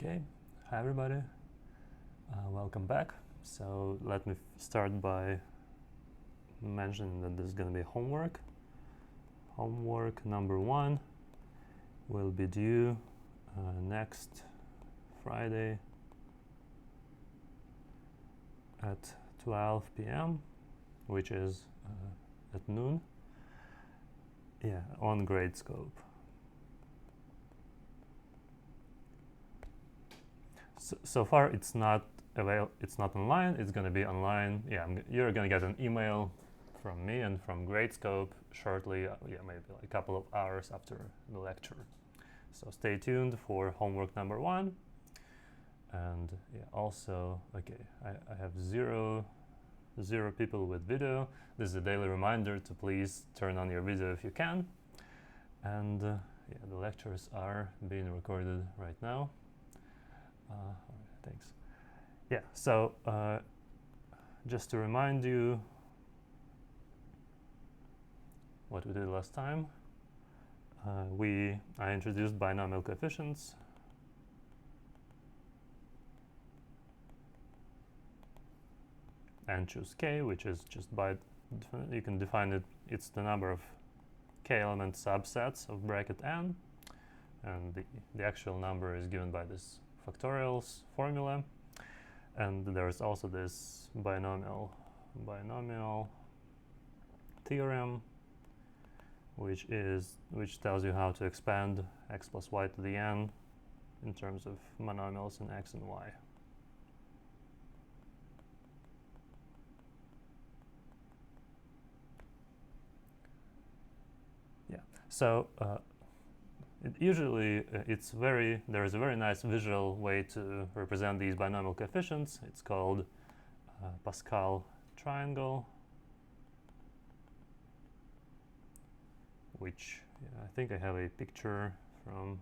Okay, hi everybody, welcome back. So let me start by mentioning that this is going to be homework. Homework number 1 will be due next Friday at 12 p.m., which is at noon, on Gradescope. So far it's not online. It's going to be online. You're going to get an email from me and from Gradescope shortly, maybe like a couple of hours after the lecture. So stay tuned for homework number 1. And also, I have zero people with video. This is a daily reminder to please turn on your video if you can. And the lectures are being recorded right now. Thanks. So just to remind you what we did last time, I introduced binomial coefficients. And choose k, which is just you can define it, it's the number of k element subsets of bracket n, and the actual number is given by this factorials formula. And there's also this binomial theorem, which tells you how to expand x plus y to the n in terms of monomials in x and y. So there is a very nice visual way to represent these binomial coefficients. It's called Pascal triangle, which I think I have a picture from.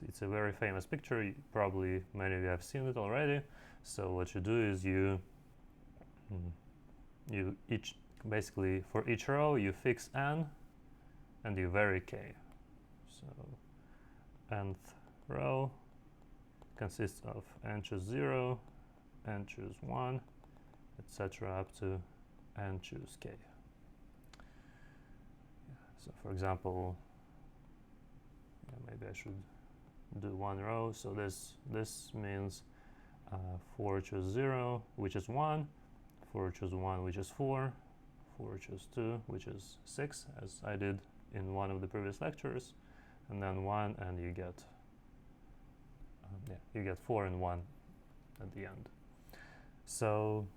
It's a very famous picture. Probably many of you have seen it already. So what you do is you basically for each row you fix n and you vary k. So nth row consists of n choose 0, n choose 1, etc. up to n choose k. So for example, maybe I should do one row. So this means 4 choose 0, which is 1, 4 choose 1, which is 4, 4 choose 2, which is 6, as I did in one of the previous lectures, and then 1, and you get 4 and 1 at the end. So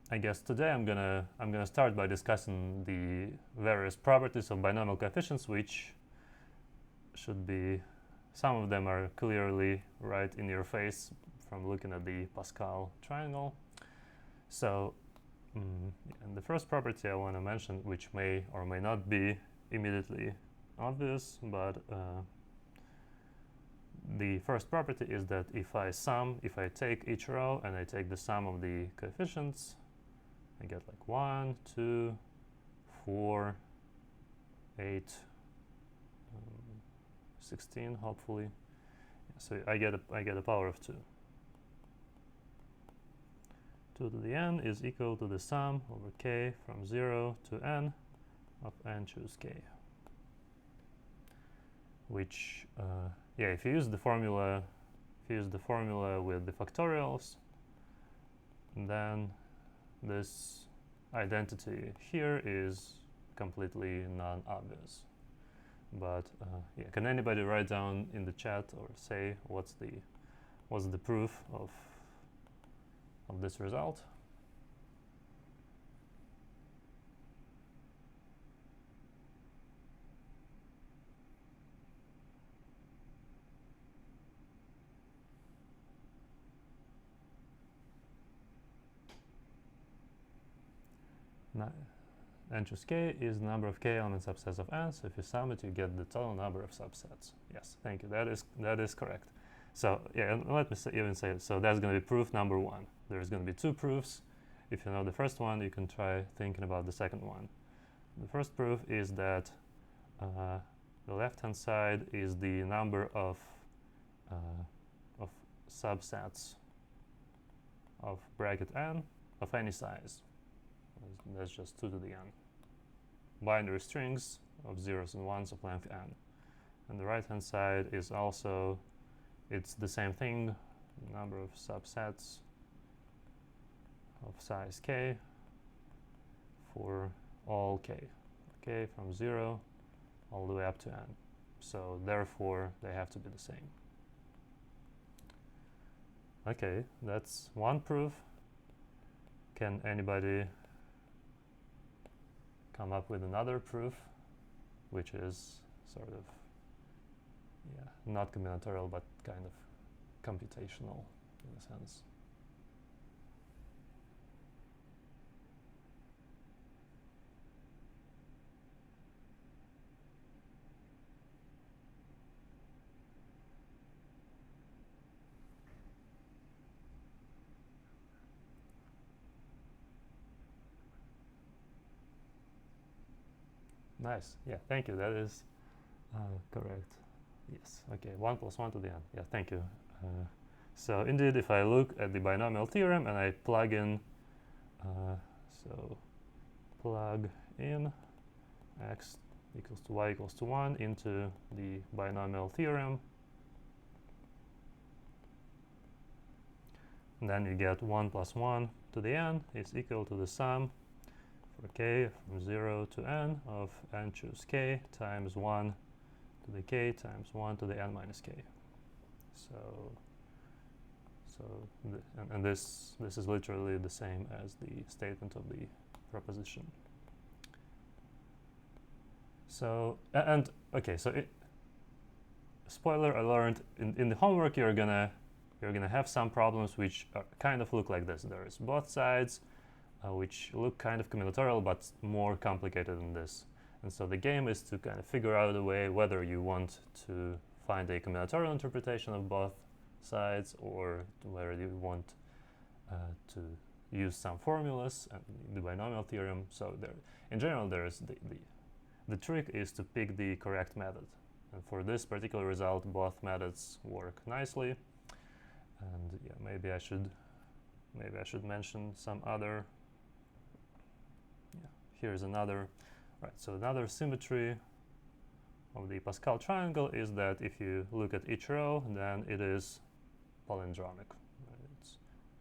I guess today I'm gonna start by discussing the various properties of binomial coefficients, which should be, some of them are clearly right in your face from looking at the Pascal triangle. So and the first property I want to mention, which may or may not be immediately obvious, but the first property is that if I take each row and I take the sum of the coefficients, I get like 1, 2, 4, 8, 16, hopefully. So I get a power of 2. 2 to the n is equal to the sum over k from 0 to n of n choose k. Which, if you use the formula, with the factorials, then this identity here is completely non-obvious. But can anybody write down in the chat or say what's the proof of this result? N choose k is the number of k element subsets of n, so if you sum it you get the total number of subsets. Yes, thank you, that is correct. So let me even say it. So that's going to be proof number 1. There's going to be 2 proofs. If you know the first one, you can try thinking about the second one. The first proof is that The left-hand side is the number of subsets of bracket n of any size. That's just 2 to the n. Binary strings of zeros and ones of length n. And the right-hand side is also, it's the same thing, number of subsets of size k for all k from 0 all the way up to n. So therefore, they have to be the same. Okay, that's one proof. Can anybody come up with another proof, which is sort of, not combinatorial, but kind of computational in a sense? Nice. Yeah, thank you. That is correct. Yes. Okay. 1 plus 1 to the n. Yeah, thank you. So indeed, if I look at the binomial theorem and I plug in, so plug in x equals to y equals to 1 into the binomial theorem, and then you get 1 plus 1 to the n is equal to the sum for k from 0 to n of n choose k times 1 to the k times 1 to the n minus k. And this is literally the same as the statement of the proposition. So spoiler alert, in the homework you're gonna have some problems which kind of look like this. There is both sides, which look kind of combinatorial but more complicated than this. And so the game is to kind of figure out a way whether you want to find a combinatorial interpretation of both sides, or whether you want to use some formulas and the binomial theorem. So in general, there's the trick is to pick the correct method. And for this particular result, both methods work nicely. And yeah, maybe I should mention some other. Yeah, here's another. Right. So another symmetry of the Pascal triangle is that if you look at each row, then it is palindromic. Right?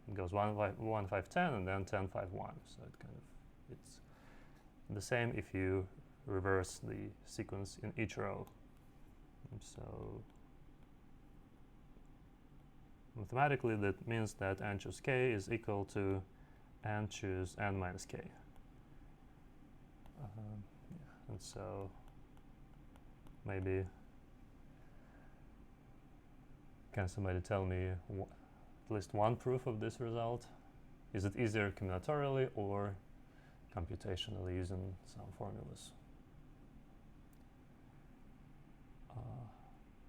It goes 1, 5, 10, and then 10, 5, 1. So it's the same if you reverse the sequence in each row. And so mathematically, that means that n choose k is equal to n choose n minus k. And so maybe can somebody tell me at least one proof of this result? Is it easier combinatorially or computationally using some formulas?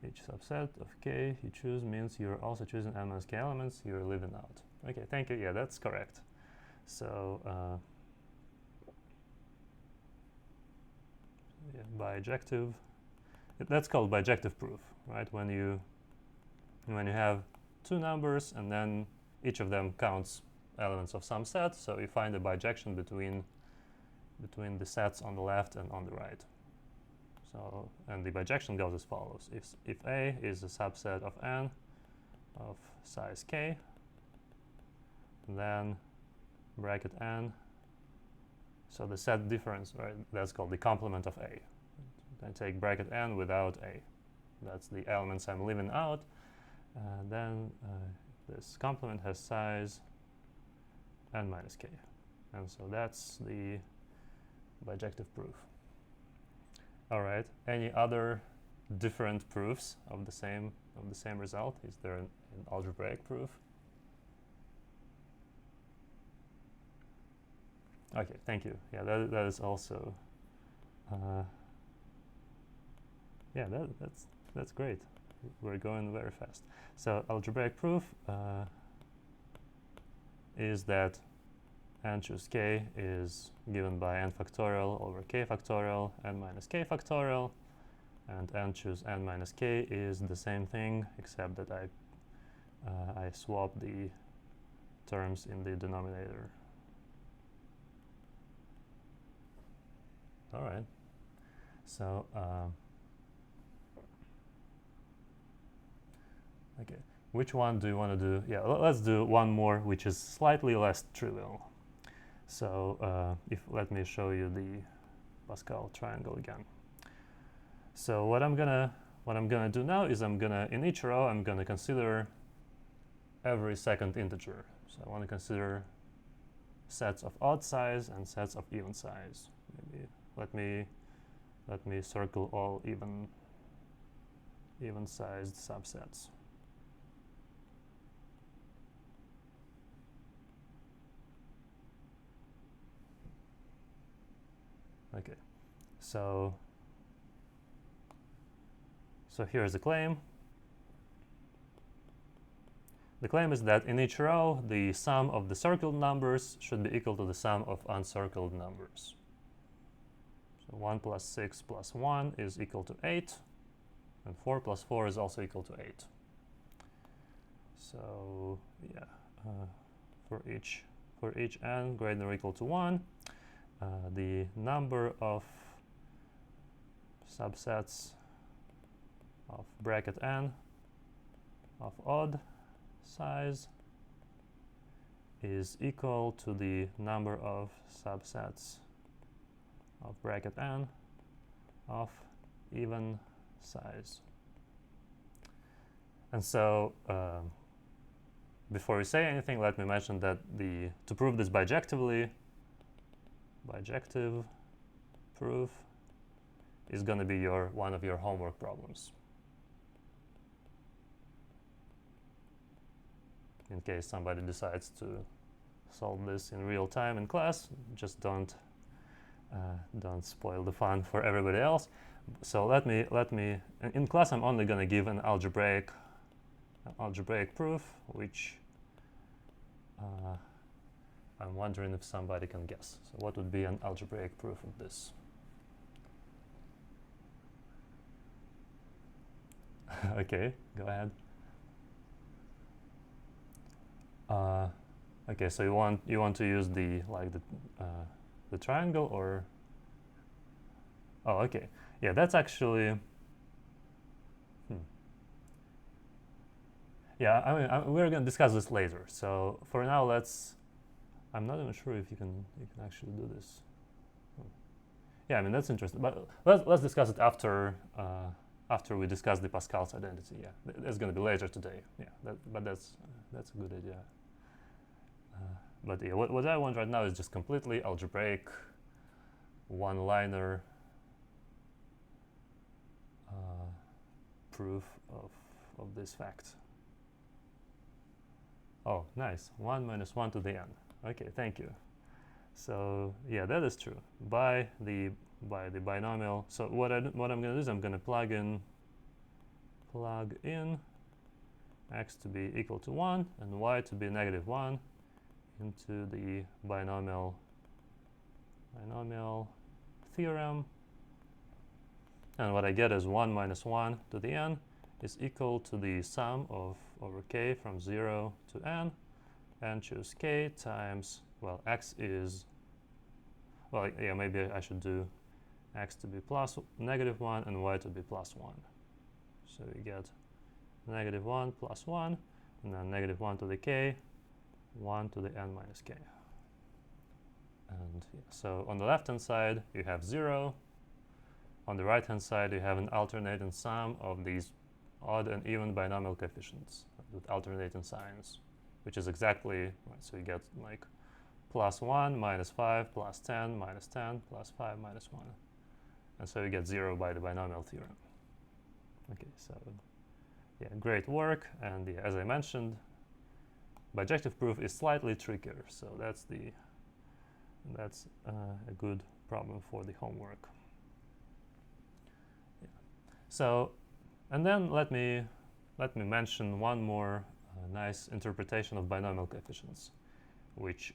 Each subset of k you choose means you're also choosing n minus k elements you're leaving out. Okay, thank you. Yeah, that's correct. So bijective. That's called bijective proof, right? When you have two numbers and then each of them counts elements of some set, so you find a bijection between the sets on the left and on the right. So, and the bijection goes as follows: if A is a subset of n of size k, then bracket n. So the set difference, right? That's called the complement of A. I take bracket n without A. That's the elements I'm leaving out. Then this complement has size n minus k, and so that's the bijective proof. All right. Any other different proofs of the same result? Is there an algebraic proof? Okay, thank you. Yeah, that is also. Yeah, that's great. We're going very fast. So algebraic proof is that n choose k is given by n factorial over k factorial n minus k factorial, and n choose n minus k is the same thing, except that I swap the terms in the denominator. All right. So okay, which one do you want to do? Yeah, let's do one more, which is slightly less trivial. So let me show you the Pascal triangle again. So what I'm gonna do now is in each row I'm gonna consider every second integer. So I want to consider sets of odd size and sets of even size. Maybe let me circle all even-sized subsets. Okay, so here's the claim. The claim is that in each row, the sum of the circled numbers should be equal to the sum of uncircled numbers. So 1 plus 6 plus 1 is equal to 8, and 4 plus 4 is also equal to 8. So yeah, for each n greater than or equal to 1, the number of subsets of bracket n of odd size is equal to the number of subsets of bracket n of even size. And so before we say anything, let me mention that to prove this bijectively, bijective proof is going to be one of your homework problems. In case somebody decides to solve this in real time in class, just don't spoil the fun for everybody else. So let me in class I'm only going to give an algebraic proof, which I'm wondering if somebody can guess. So what would be an algebraic proof of this? Okay, go ahead. Okay, so you want to use the triangle, or oh, okay, yeah, that's actually yeah. I mean, we're going to discuss this later. So for now, I'm not even sure if you can actually do this. Yeah, I mean that's interesting, but let's discuss it after we discuss the Pascal's identity. Yeah, that's going to be later today. Yeah, but that's a good idea. But yeah, what I want right now is just completely algebraic, one-liner proof of this fact. Oh, nice. 1 minus 1 to the n. Okay, thank you. So yeah, that is true. By the binomial. So what I'm going to do is I'm going to plug in x to be equal to 1 and y to be negative 1 into the binomial theorem. And what I get is 1 minus 1 to the n is equal to the sum of over k from 0 to n, and choose k times, well, x is, well, yeah, maybe I should do x to be negative 1 and y to be plus 1. So you get negative 1 plus 1, and then negative 1 to the k, 1 to the n minus k. And yeah, so on the left-hand side, you have 0. On the right-hand side, you have an alternating sum of these odd and even binomial coefficients with alternating signs, which is exactly right. So you get like plus 1 minus 5 plus 10 minus 10 plus 5 minus 1. And so you get 0 by the binomial theorem. Okay, so yeah, great work. And yeah, as I mentioned, bijective proof is slightly trickier. So that's a good problem for the homework. Yeah. So, and then let me mention one more nice interpretation of binomial coefficients, which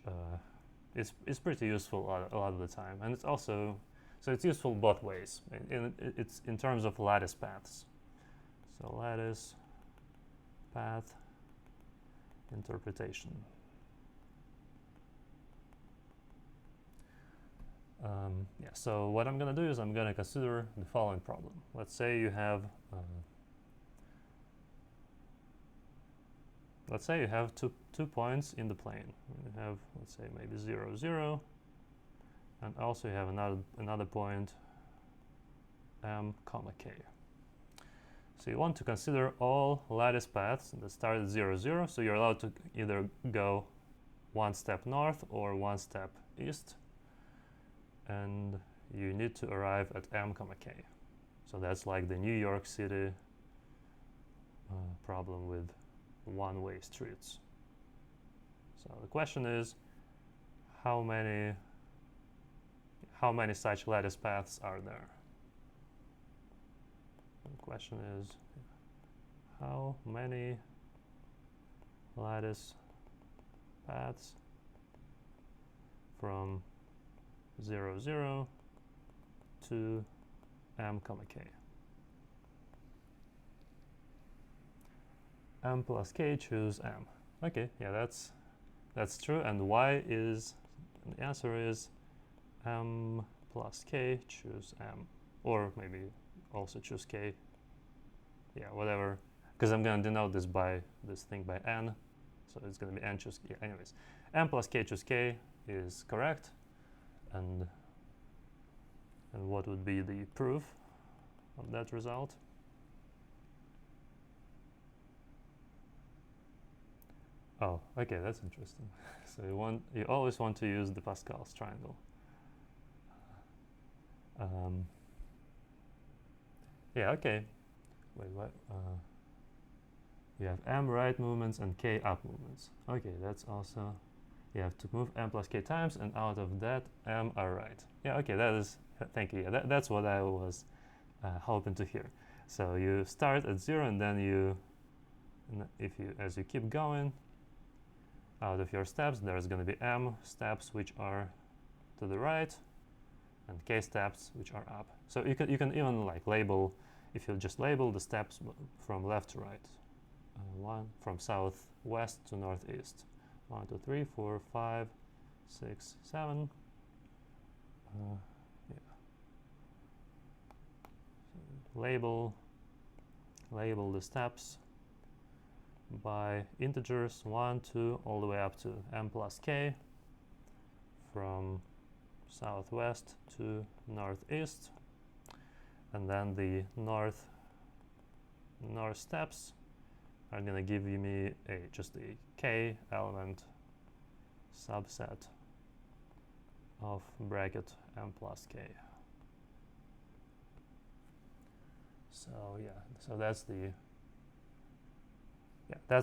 is pretty useful a lot of the time, and it's also So it's useful both ways. It's in terms of lattice paths. So lattice path interpretation. Yeah, so what I'm going to do is I'm going to consider the following problem. Let's say you have two points in the plane. You have, let's say, maybe 0, 0, and also you have another point m, comma k. So you want to consider all lattice paths that start at 0, 0. So you're allowed to either go one step north or one step east, and you need to arrive at m, comma k. So that's like the New York City problem with one-way streets. So the question is, how many such lattice paths are there? The question is, how many lattice paths from 0, 0 to m, comma k? M plus k, choose m. Okay, yeah, that's true. And why is, and the answer is m plus k, choose m. Or maybe also choose k. Yeah, whatever. Because I'm going to denote this by this thing by n. So it's going to be n choose k. Yeah, anyways, m plus k choose k is correct. And what would be the proof of that result? Oh, okay, that's interesting. So you always want to use the Pascal's triangle. Yeah, okay. Wait, what? You have m right movements and k up movements. Okay, that's also, you have to move m plus k times, and out of that, m are right. Yeah, okay, that is, thank you. Yeah, that's what I was hoping to hear. So you start at 0, and then as you keep going, out of your steps, there's going to be m steps which are to the right, and k steps which are up. So you can even like label, if you just label the steps from left to right, one from southwest to northeast, 1, 2, 3, 4, 5, 6, 7. Yeah. So label the steps by integers 1, 2, all the way up to m plus k from southwest to northeast, and then the north steps are going to give me just a k element subset of bracket m plus k. So yeah, so that's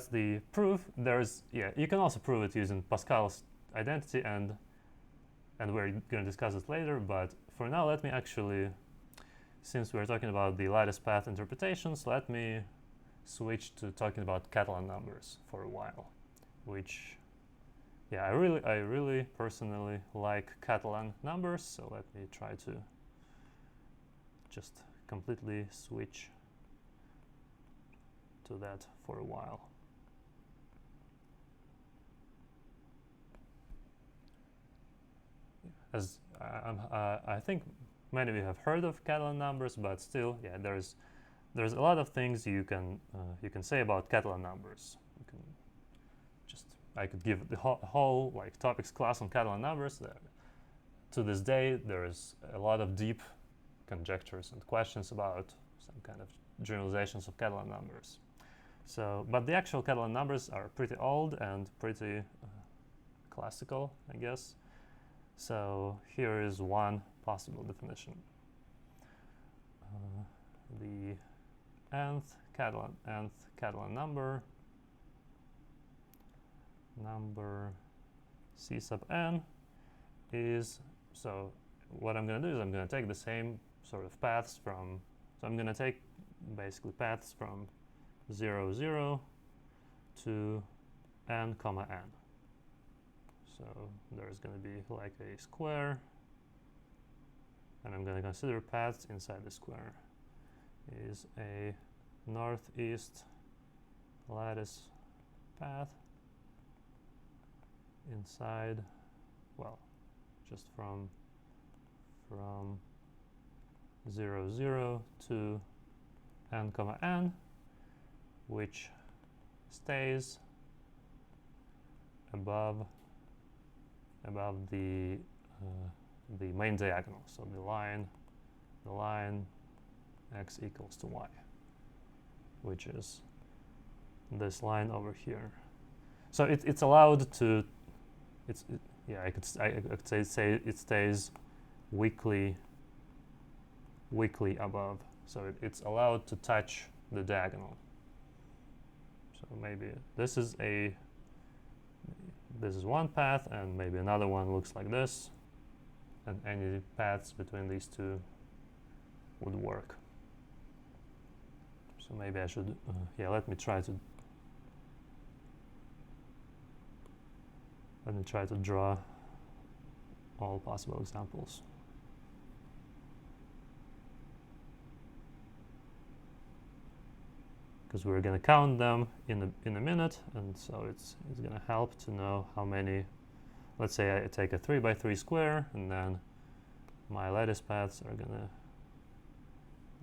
the proof. You can also prove it using Pascal's identity, and we're going to discuss it later, but for now let me actually, since we're talking about the lattice path interpretations, let me switch to talking about Catalan numbers for a while, which, yeah, I really personally like Catalan numbers, so let me try to just completely switch to that for a while. As I think many of you have heard of Catalan numbers, but still, yeah, there's a lot of things you can say about Catalan numbers. I could give the whole like topics class on Catalan numbers. To this day, there's a lot of deep conjectures and questions about some kind of generalizations of Catalan numbers. So, but the actual Catalan numbers are pretty old and pretty classical, I guess. So here is one possible definition. The nth Catalan number c sub n is, so what I'm going to do is I'm going to take the same sort of paths from, so I'm going to take basically paths from 0, 0 to n, comma n. So there's going to be like a square, and I'm going to consider paths inside the square, is a northeast lattice path inside, well, just from 0, 0 to n comma n, which stays above the main diagonal, so the line x equals to y, which is this line over here. So it's allowed to, I could say it stays weakly above. So it's allowed to touch the diagonal. So maybe this is one path, and maybe another one looks like this, and any paths between these two would work. So maybe I should, let me try to draw all possible examples. Because we're going to count them in a minute, and so it's going to help to know how many. Let's say I take a 3 by 3 square, and then my lattice paths are going to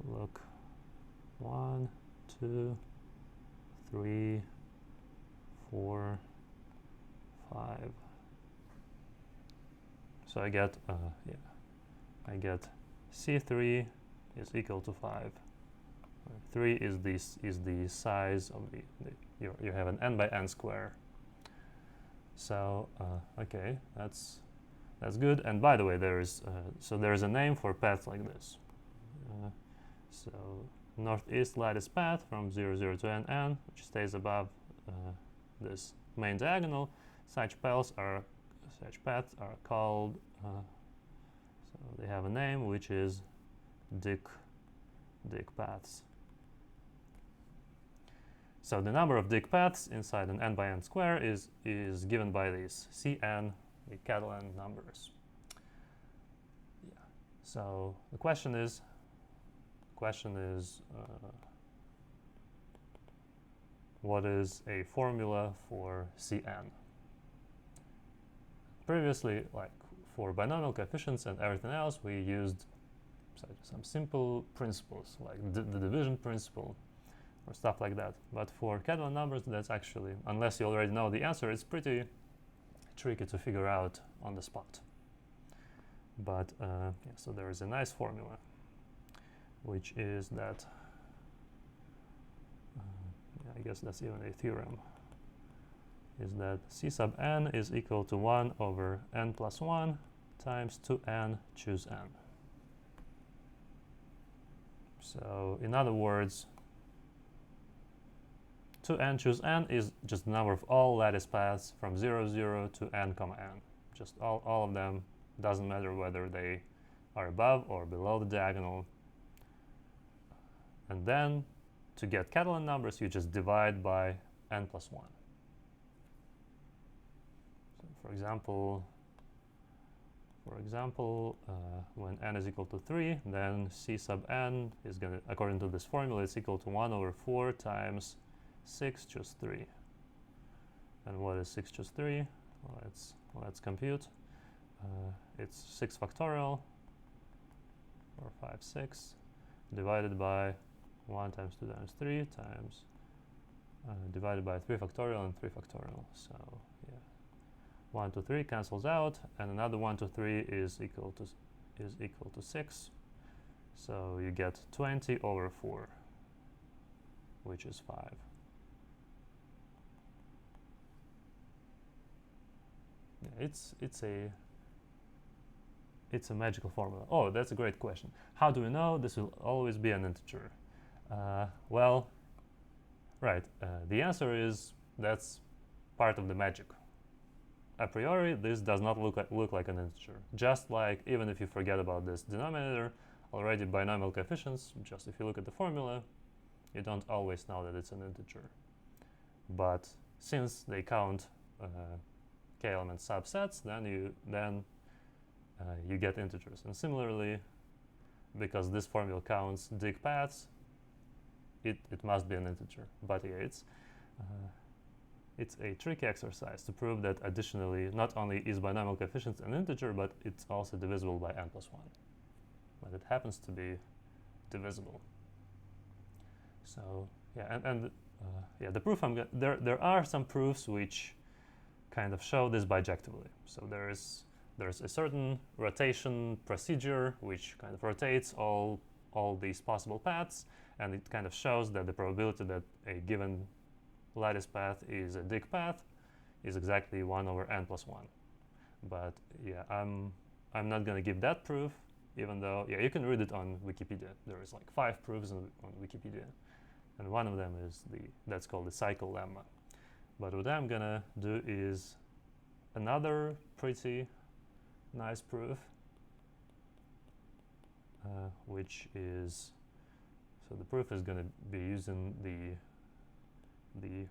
look 1, 2, 3, 4, 5. So I get C3 is equal to 5. 3 is the size of you have an n by n square. So okay, that's good. And by the way, there is a name for paths like this. So northeast lattice path from 0, 0 to n, which stays above this main diagonal. Such paths are called. So they have a name, which is Dick paths. So the number of Dick paths inside an n by n square is given by these Cn, the Catalan numbers. Yeah. So the question is what is a formula for Cn? Previously, like for binomial coefficients and everything else, we used some simple principles like the division principle or stuff like that. But for Catalan numbers, that's actually, unless you already know the answer, it's pretty tricky to figure out on the spot. But so there is a nice formula, which is that, I guess that's even a theorem, is that C sub n is equal to 1 over n plus 1 times 2n choose n. So in other words, 2n choose n is just the number of all lattice paths from 0, 0 to n comma n. Just all of them. Doesn't matter whether they are above or below the diagonal. And then to get Catalan numbers, you just divide by n plus 1. So for example, when n is equal to 3, then C sub n is going to, according to this formula, it's equal to 1 over 4 times 6 choose 3. And what is 6 choose 3? Well, let's compute. It's 6 factorial, or 5, 6, divided by 1 times 2 times 3 times divided by 3 factorial and 3 factorial. So yeah, 1 to 3 cancels out, and another 1 to 3 is equal to 6. So you get 20 over 4, which is 5. Yeah, it's a magical formula. Oh, that's a great question. How do we know this will always be an integer? Well, right. The answer is that's part of the magic. A priori, this does not look like an integer. Just like even if you forget about this denominator, already binomial coefficients, just if you look at the formula, you don't always know that it's an integer. But since they count k-element subsets, then you get integers. And similarly, because this formula counts dig paths, it must be an integer. But yeah, it's a tricky exercise to prove that additionally, not only is binomial coefficients an integer, but it's also divisible by n plus 1. But it happens to be divisible. So yeah, yeah, the proof there are some proofs which kind of show this bijectively. So there's a certain rotation procedure which kind of rotates all these possible paths, and it kind of shows that the probability that a given lattice path is a dig path is exactly 1 over n plus 1. But yeah, I'm not going to give that proof, even though, yeah, you can read it on Wikipedia. There is like 5 proofs on Wikipedia, and one of them is that's called the cycle lemma. But what I'm going to do is another pretty nice proof, which is, so the proof is going to be using the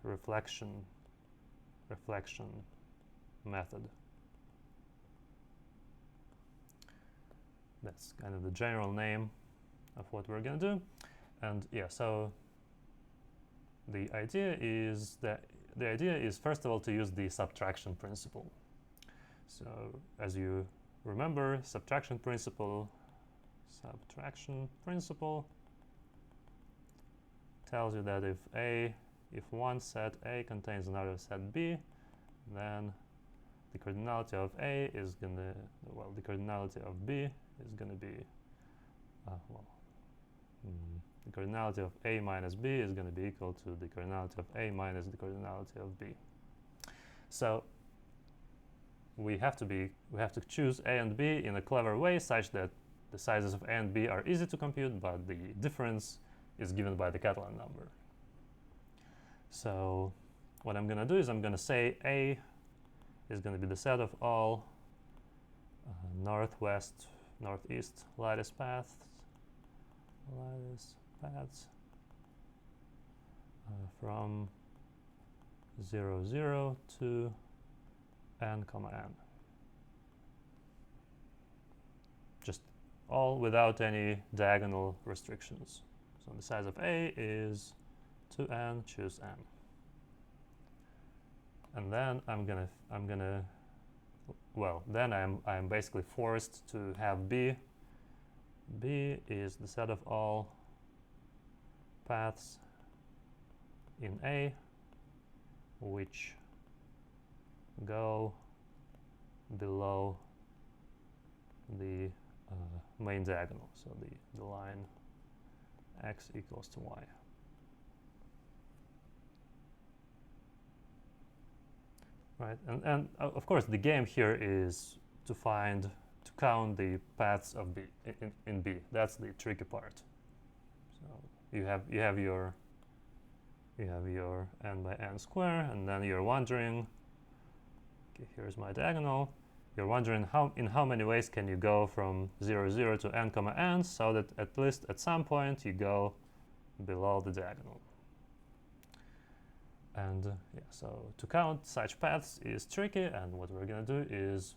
reflection method. That's kind of the general name of what we're going to do. And yeah, so the idea is first of all to use the subtraction principle. So as you remember, subtraction principle tells you that if one set A contains another set B, then the cardinality of A is gonna, well, the cardinality of B is gonna be, the cardinality of A minus B is gonna be equal to the cardinality of A minus the cardinality of B. So we have to choose A and B in a clever way such that the sizes of A and B are easy to compute, but the difference is given by the Catalan number. So what I'm going to do is I'm going to say A is going to be the set of all northwest, northeast lattice paths from 0, 0 to n comma n. Just all without any diagonal restrictions. So the size of A is 2n, choose n. And then I'm basically forced to have B. B is the set of all paths in A which go below the main diagonal, so the line x equals to y. Right, and of course the game here is to count the paths of B in B. That's the tricky part. So you have your n by n square, and then you're wondering, okay, here's my diagonal. You're wondering in how many ways can you go from 0, 0 to n comma n, so that at least at some point you go below the diagonal. And yeah, so to count such paths is tricky, and what we're going to do is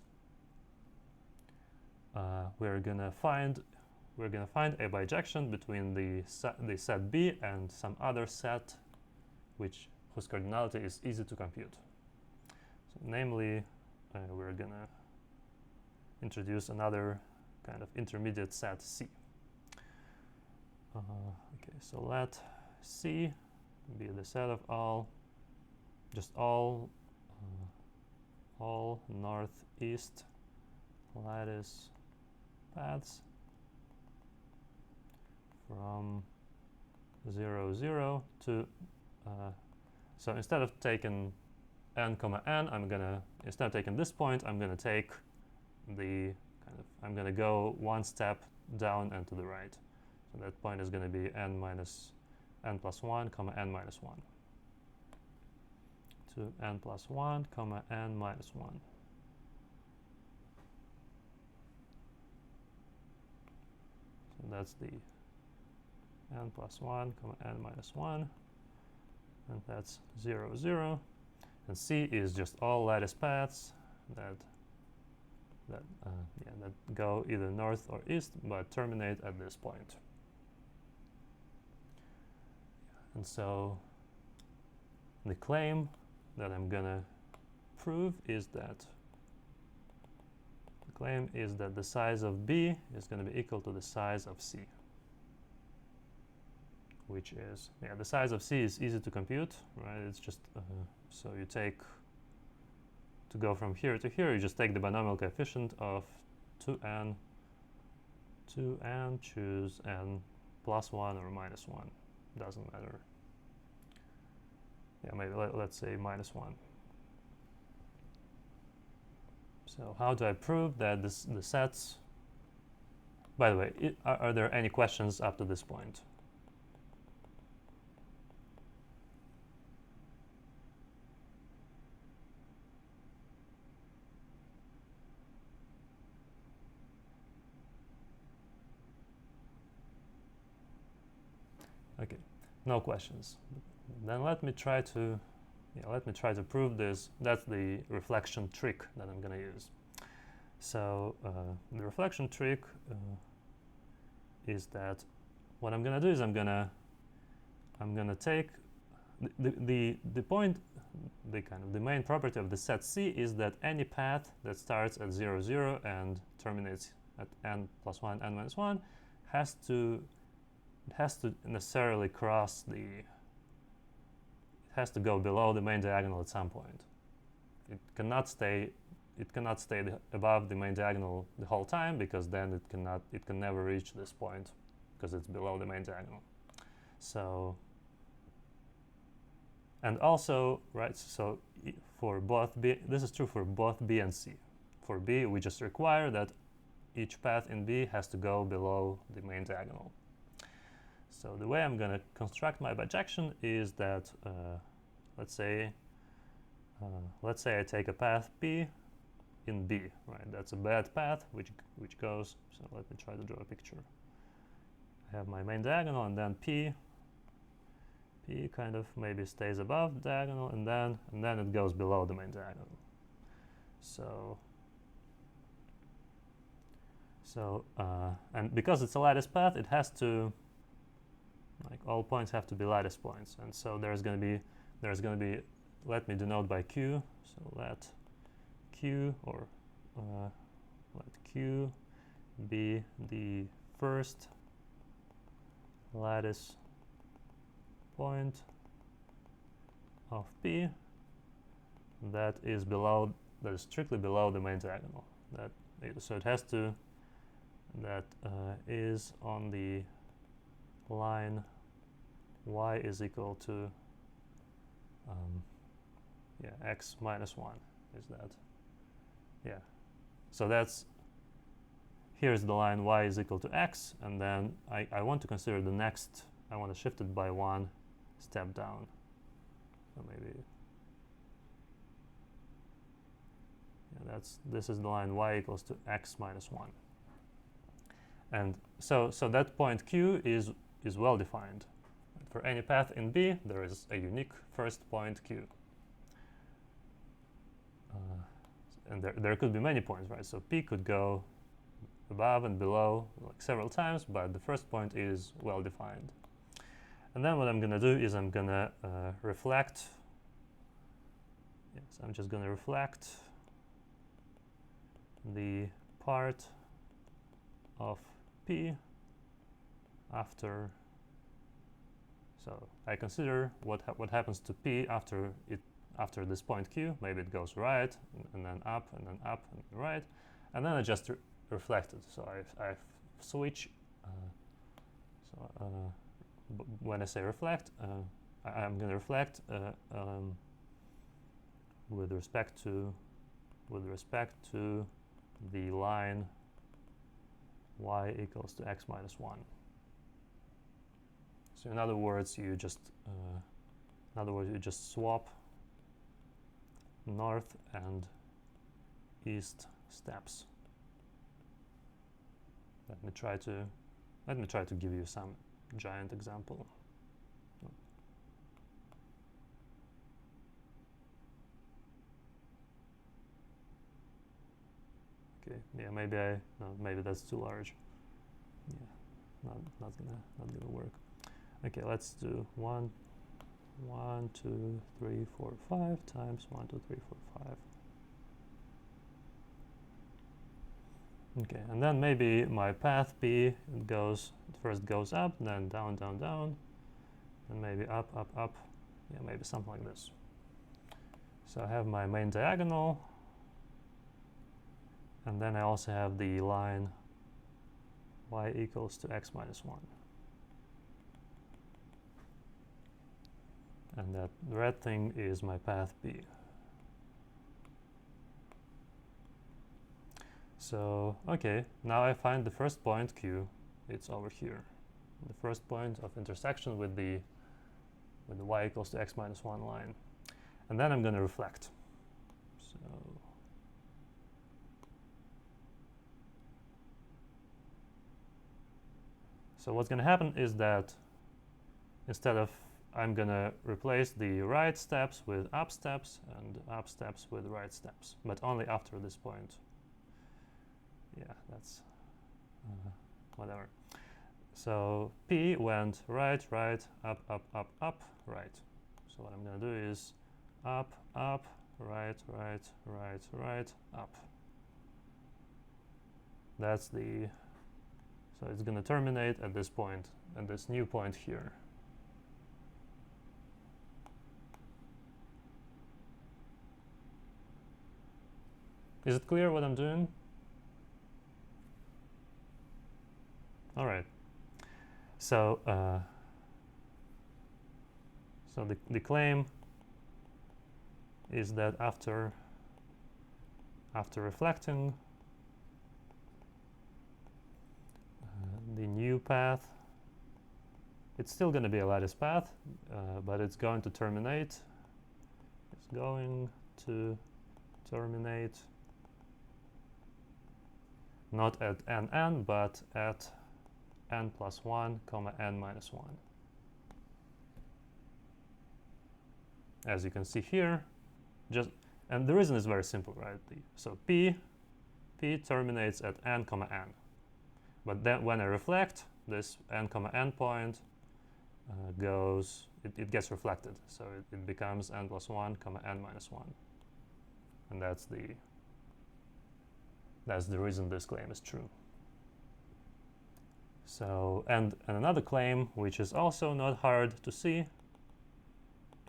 we're going to find a bijection between the set B and some other set whose cardinality is easy to compute. So namely, we're going to introduce another kind of intermediate set C. Okay, so let C be the set of all northeast lattice paths from 0, 0 to so instead of taking n comma n, instead of taking this point, I'm gonna take I'm gonna go one step down and to the right. So that point is gonna be n plus 1 comma n minus 1 to n plus 1 comma n minus 1. So that's the n plus 1 comma n minus 1, and that's 0, 0. And C is just all lattice paths that that go either north or east but terminate at this point. And so the claim that I'm gonna prove is that the size of B is going to be equal to the size of C, which is, the size of C is easy to compute, right? It's just, so you take, to go from here to here, you just take the binomial coefficient of 2n, choose n plus 1 or minus 1, doesn't matter. Yeah, maybe let's say minus 1. So how do I prove that the sets, by the way, are there any questions up to this point? Okay, no questions. Then let me try to prove this. That's the reflection trick that I'm going to use. So the reflection trick is that what I'm going to do is I'm going to take the point, the main property of the set C is that any path that starts at 0, 0 and terminates at n plus 1, n minus 1 has to necessarily cross has to go below the main diagonal at some point. It cannot stay above the main diagonal the whole time, because then it can never reach this point because it's below the main diagonal. So, and also, right, so for both B, this is true for both B and C. For B, we just require that each path in B has to go below the main diagonal. So the way I'm going to construct my bijection is that, let's say I take a path P in B, right? That's a bad path which goes. So let me try to draw a picture. I have my main diagonal, and then P kind of maybe stays above the diagonal, and then it goes below the main diagonal. So and because it's a lattice path, it has to, like, all points have to be lattice points, and so there's going to be, let me denote by Q. So let Q, or let Q be the first lattice point of P that is strictly below the main diagonal. So it has to, that is on the line y is equal to x minus 1 is that. Yeah, so here's the line y is equal to x, and then I want to consider the next, I want to shift it by 1 step down. So maybe, this is the line y equals to x minus 1. And so that point Q is well defined. For any path in B, there is a unique first point Q. And there could be many points, right? So P could go above and below, like, several times, but the first point is well defined. And then what I'm going to do is I'm going to reflect. Yes, I'm just going to reflect the part of P after. So I consider what happens to P after this point Q. Maybe it goes right, and then up, and then up, and then right, and then I just reflect it. So I switch. When I say reflect, I'm going to reflect with respect to the line y equals to x minus 1. So in other words, you just swap north and east steps. Let me try to give you some giant example. Okay, yeah, maybe that's too large. Yeah, not gonna work. Okay, let's do 1, 2, 3, 4, 5 times 1, 2, 3, 4, 5. Okay, and then maybe my path P first goes up, then down, down, down, and maybe up, up, up. Yeah, maybe something like this. So I have my main diagonal, and then I also have the line y equals to x minus 1. And that red thing is my path B. So, okay, now I find the first point Q. It's over here. The first point of intersection with the y equals to x minus 1 line. And then I'm going to reflect. So what's going to happen is that instead of I'm going to replace the right steps with up steps and up steps with right steps, but only after this point. Yeah, that's whatever. So P went right, right, up, up, up, up, right. So what I'm going to do is up, up, right, right, right, right, up. That's the, so it's going to terminate at this point, at this new point here. Is it clear what I'm doing? All right. So, the claim is that after reflecting, the new path, it's still going to be a lattice path, but it's going to terminate. It's going to terminate not at n, but at n plus 1, comma n minus 1. As you can see here, and the reason is very simple, right? So P terminates at n, comma n. But then when I reflect, this n, comma n point it gets reflected. So it becomes n plus 1, comma n minus 1. And that's the reason this claim is true. So, and another claim, which is also not hard to see,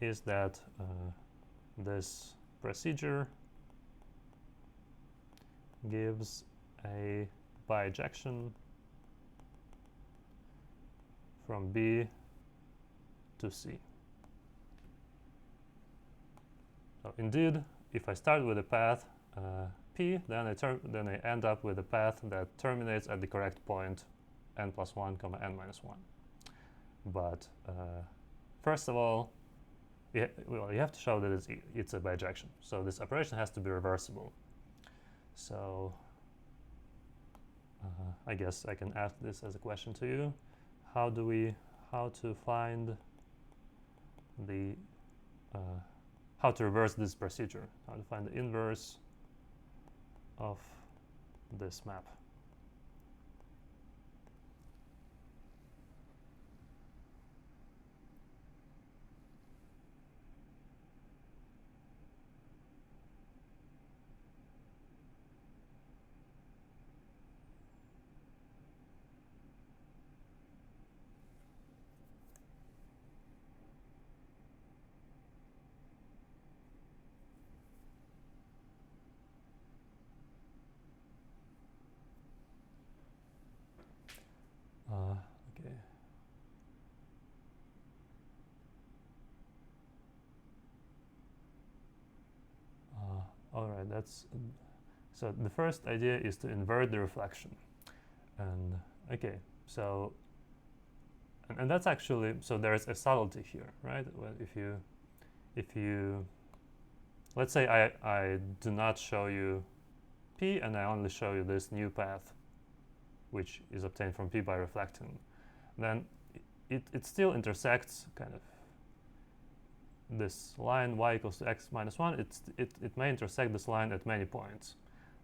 is that this procedure gives a bijection from B to C. So indeed, if I start with a path P, then I end up with a path that terminates at the correct point n plus 1, comma n minus 1. But first of all, you have to show that it's a bijection. So this operation has to be reversible. So I guess I can ask this as a question to you. How to find the how to reverse this procedure? How to find the inverse of this map? Okay. All right, so the first idea is to invert the reflection. And okay, so and that's actually, so there's a subtlety here, right? Well, if you let's say I do not show you P and I only show you this new path, which is obtained from P by reflecting, then it still intersects kind of this line y equals to x minus 1. It may intersect this line at many points.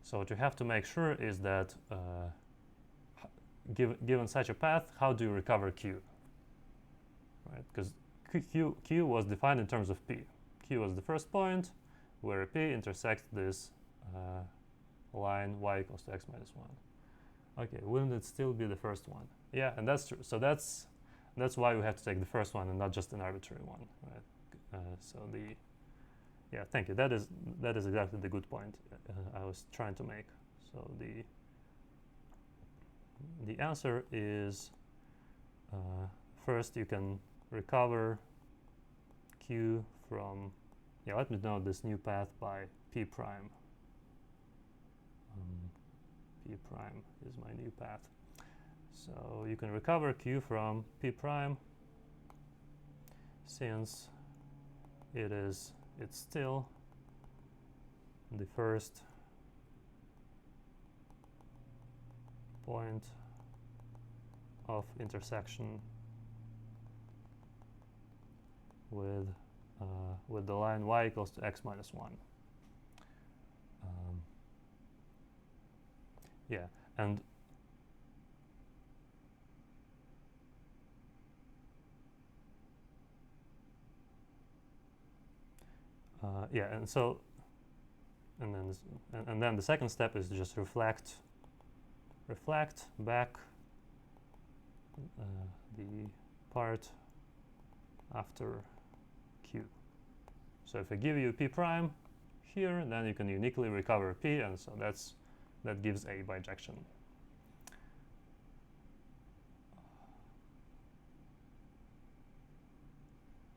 So what you have to make sure is that given such a path, how do you recover q? Right? Because q was defined in terms of p. Q was the first point where p intersects this line y equals to x minus 1. Okay, wouldn't it still be the first one? Yeah, and that's true. So that's why we have to take the first one and not just an arbitrary one, right? Yeah, thank you. That is exactly the good point I was trying to make. So the answer is first you can recover q from, yeah, let me denote this new path by p prime. P prime is my new path. So you can recover q from p prime since it's still the first point of intersection with the line y equals to x minus 1. Yeah, and yeah, and so and then the second step is to just reflect back the part after q. So if I give you p prime here, then you can uniquely recover p, and so that gives a bijection.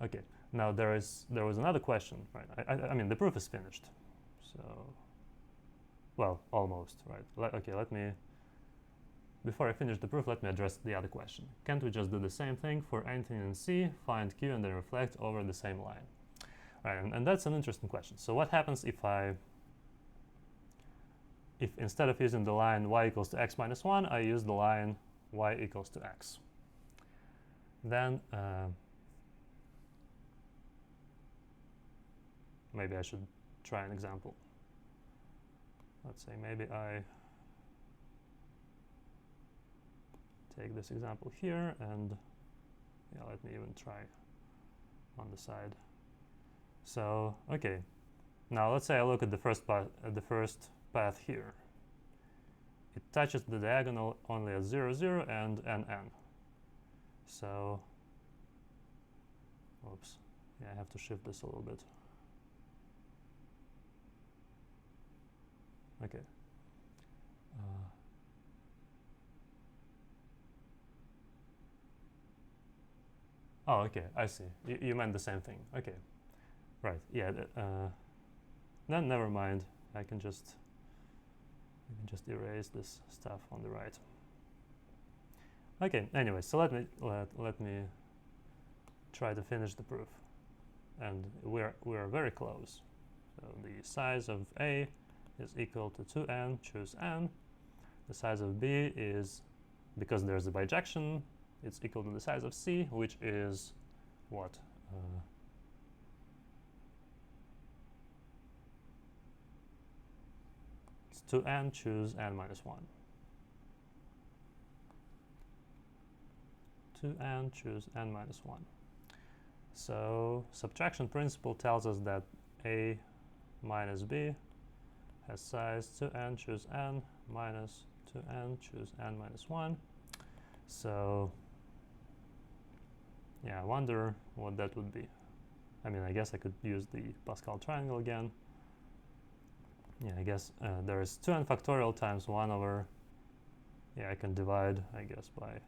Okay, now there was another question, right? I mean, the proof is finished, so, well, almost, right? Let me, before I finish the proof, let me address the other question. Can't we just do the same thing for anything in C, find q, and then reflect over the same line? Right, and that's an interesting question. So what happens if instead of using the line y equals to x minus 1, I use the line y equals to x? Then maybe I should try an example. Let's say maybe I take this example here, and yeah, let me even try on the side. So okay, now let's say I look at the first path here. It touches the diagonal only at 0, 0 and n. So, oops, yeah, I have to shift this a little bit. Okay. Oh, okay, I see. You meant the same thing. Okay, right. Yeah. Then never mind. I can just erase this stuff on the right. Okay. Anyway, so let me try to finish the proof, and we're very close. So the size of A is equal to 2n. Choose n. The size of B is, because there's a bijection, it's equal to the size of C, which is what? It's 2n. Choose n minus 1. 2n. Choose n minus 1. So subtraction principle tells us that A minus B has size 2n. Choose n minus 2n. Choose n minus 1. So yeah, I wonder what that would be. I mean, I guess I could use the Pascal triangle again. Yeah, I guess there is 2n factorial times 1 over, yeah, I can divide, I guess, by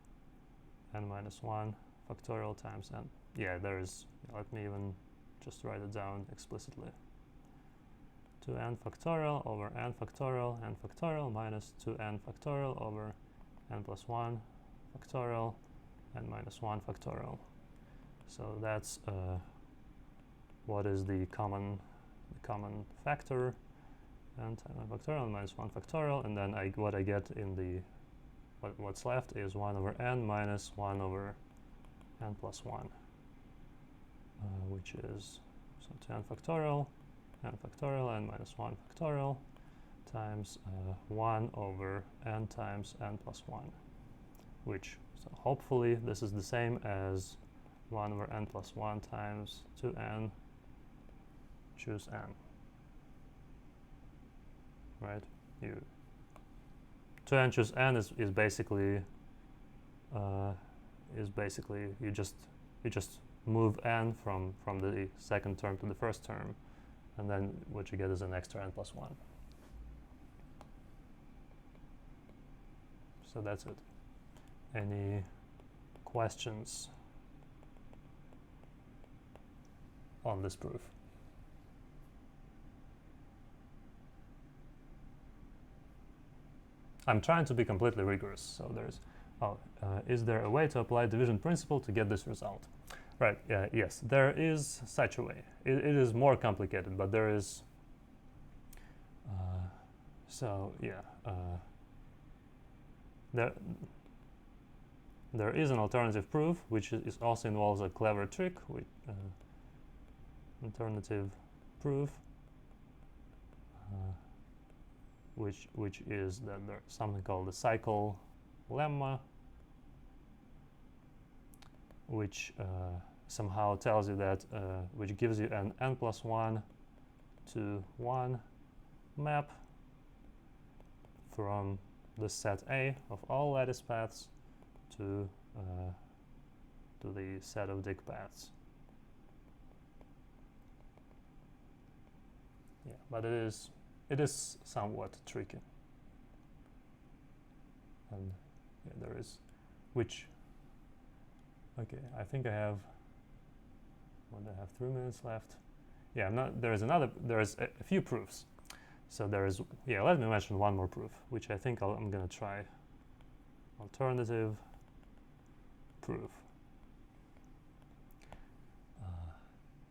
n minus 1 factorial times n. Yeah, there is, let me even just write it down explicitly. 2n factorial over n factorial minus 2n factorial over n plus 1 factorial n minus 1 factorial. So that's what is the common factor, n times 1 factorial and minus 1 factorial, and then what I get in the what's left is 1 over n minus 1 over n plus 1, which is so 2n factorial n minus 1 factorial times 1 over n times n plus 1, which, so hopefully this is the same as 1 over n plus 1 times 2n, choose n, right? 2n choose n is basically you just move n from the second term to the first term, and then what you get is an extra n plus 1. So that's it. Any questions on this proof? I'm trying to be completely rigorous, so there's, is there a way to apply division principle to get this result? Right, yes, there is such a way. It is more complicated, but there is, there is an alternative proof, which is also involves a clever trick with alternative proof, which is that there's something called the cycle lemma, which somehow tells you that, which gives you an n plus 1 to 1 map from the set A of all lattice paths to the set of dig paths. Yeah, but it is somewhat tricky, and yeah, there is, which, okay, I think I have 3 minutes left. Yeah, there is a few proofs. So there is, yeah, let me mention one more proof, which I think I'm going to try. Alternative proof.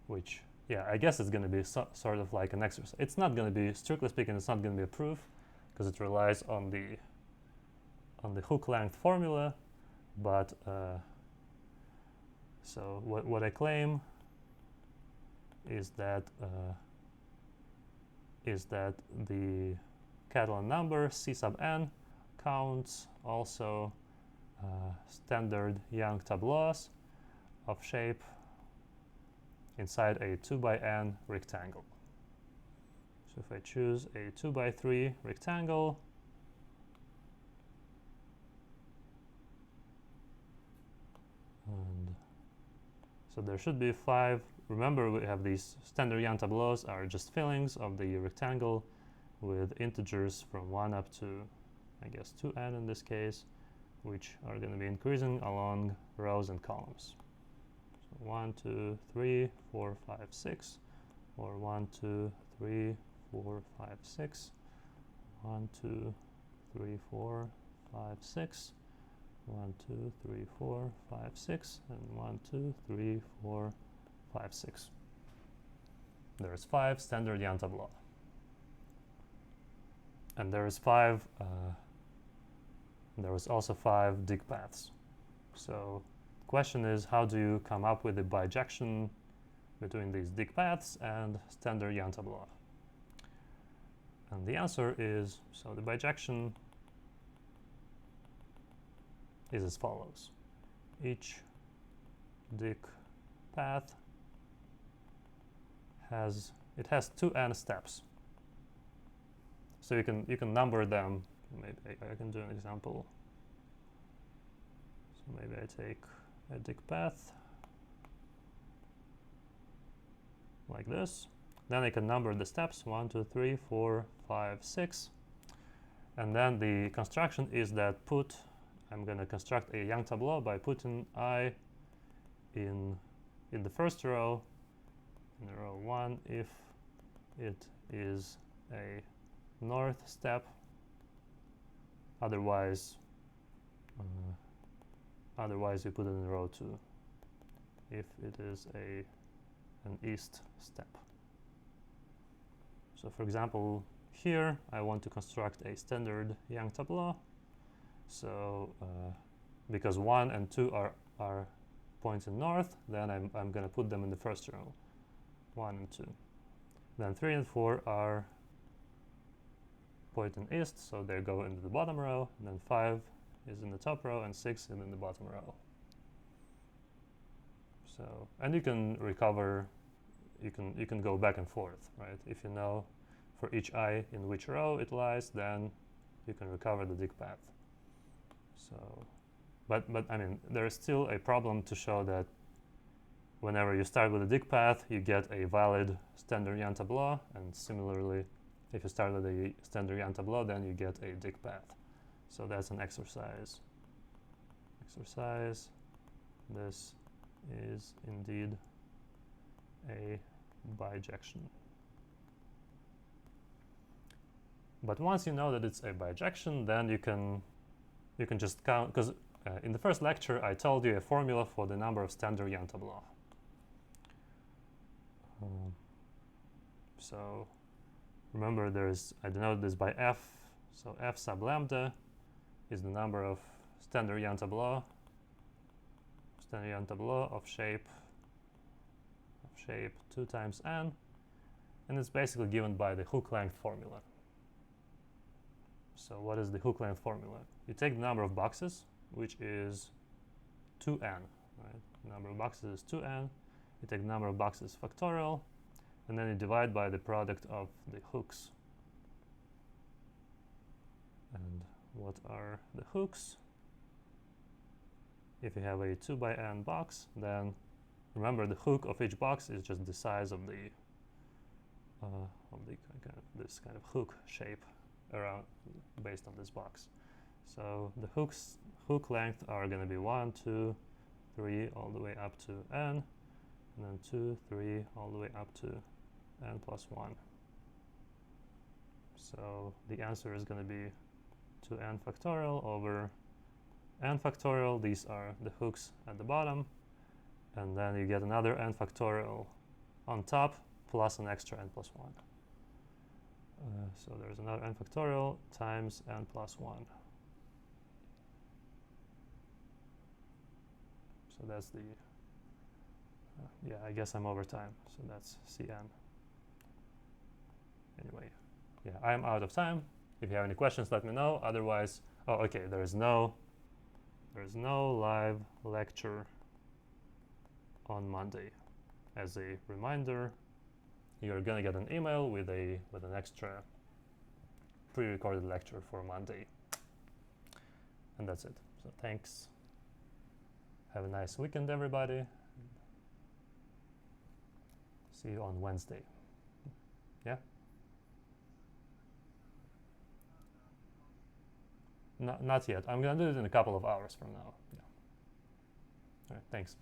Which, yeah, I guess it's going to be sort of like an exercise. It's not going to be, strictly speaking, it's not going to be a proof, because it relies on the hook length formula. But so what I claim is that the Catalan number C sub n counts also standard Young tableaus of shape inside a 2 by n rectangle. So if I choose a 2 by 3 rectangle, and so there should be 5. Remember, we have these standard Young tableaus are just fillings of the rectangle with integers from 1 up to, I guess, 2n in this case, which are going to be increasing along rows and columns. So 1, 2, 3, 4, 5, 6, or 1, 2, 3, 4, 5, 6, 1, 2, 3, 4, 5, 6, 1, 2, 3, 4, 5, 6, and 1, 2, 3, 4, 5, 6. There's 5 standard Young tableau. And there is there was also 5 dig paths. So the question is, how do you come up with a bijection between these dig paths and standard Young tableau? And the answer is, so the bijection is as follows. Each dig path has 2n steps. So you can number them. Maybe I can do an example. So maybe I take a dig path like this. Then I can number the steps 1, 2, 3, 4, 5, 6. And then the construction is that I'm going to construct a Young tableau by putting I in the first row, in row 1, if it is a north step. Otherwise you put it in row 2 if it is an east step. So for example, here I want to construct a standard Young tableau. So because 1 and 2 are points in north, then I'm going to put them in the first row, 1 and 2. Then 3 and 4 are pointing east, so they go into the bottom row, and then 5 is in the top row, and 6 is in the bottom row. So, and you can recover, you can go back and forth, right? If you know for each I in which row it lies, then you can recover the dig path. So, but I mean, there is still a problem to show that whenever you start with a dig path, you get a valid standard Yann tableau, and similarly, if you start with a standard Yann tableau, then you get a dig path. So that's an exercise. This is indeed a bijection. But once you know that it's a bijection, then you can just count, because in the first lecture I told you a formula for the number of standard Yann tableau. So remember, I denote this by f. So f sub lambda is the number of standard Yann tableau of shape 2 times n, and it's basically given by the hook length formula. So what is the hook length formula? You take the number of boxes, which is 2n, right? The number of boxes is 2n. You take the number of boxes factorial, and then you divide by the product of the hooks. And what are the hooks? If you have a 2 by n box, then remember the hook of each box is just the size of the this kind of hook shape around based on this box. So the hook length are going to be 1, 2, 3 all the way up to n, and then 2, 3 all the way up to n plus 1. So the answer is going to be 2n factorial over n factorial. These are the hooks at the bottom, and then you get another n factorial on top plus an extra n plus 1. So there's another n factorial times n plus 1. So that's the, yeah, I guess I'm over time. So that's Cn. Anyway, yeah, I'm out of time. If you have any questions, let me know. Otherwise, oh, okay, there's no live lecture on Monday. As a reminder, you're gonna get an email with an extra pre-recorded lecture for Monday. And that's it. So thanks. Have a nice weekend, everybody. See you on Wednesday. Yeah? Not yet. I'm gonna do it in a couple of hours from now. Yeah. All right, thanks.